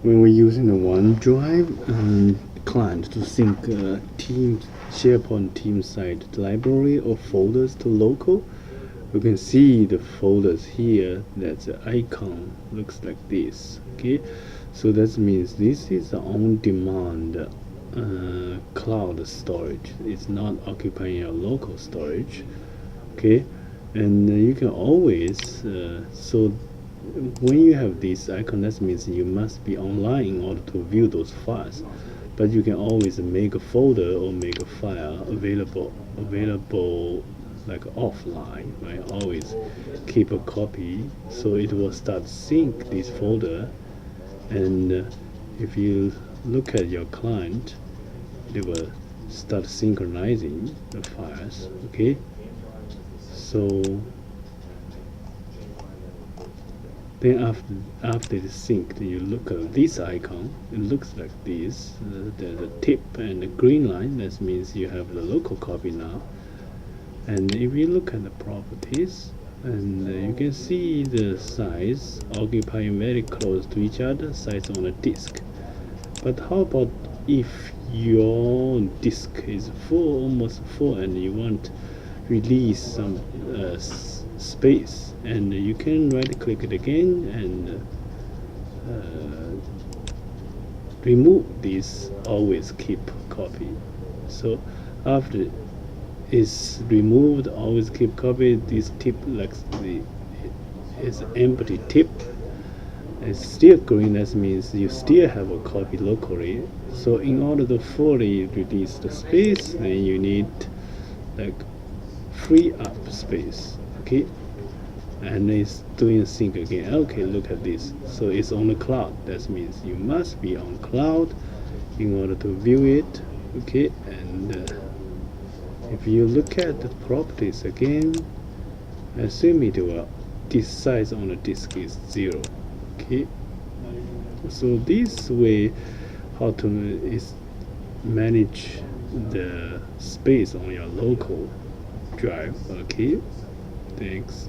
when we're using the OneDrive client to sync Teams SharePoint Team site library or folders to local, you can see the folders here. That the icon looks like this. Okay, so that means this is the on-demand cloud storage. It's not occupying your local storage. Okay, and you can always so when you have this icon, that means you must be online in order to view those files. But you can always make a folder or make a file available like offline, right? Always keep a copy, so it will start sync this folder. And if you look at your client, it will start synchronizing the files. Okay, so then after it's synced, you look at this icon. It looks like this. There's a tip and a green line. That means you have the local copy now. And if you look at the properties, and you can see the size occupying very close to each other, size on a disk. But how about if your disk is full, almost full, and you want release some space, and you can right click it again and remove this always keep copy. So after is removed always keep copy, this tip like the is empty tip. It's still green. That means you still have a copy locally. So in order to fully release the space, then you need like free up space. Okay, and it's doing sync again. Okay, look at this. So it's on the cloud. That means you must be on cloud in order to view it. Okay, and if you look at the properties again, assume it will this size on the disk is 0. Okay, so this way how to is manage the space on your local drive. Okay, thanks.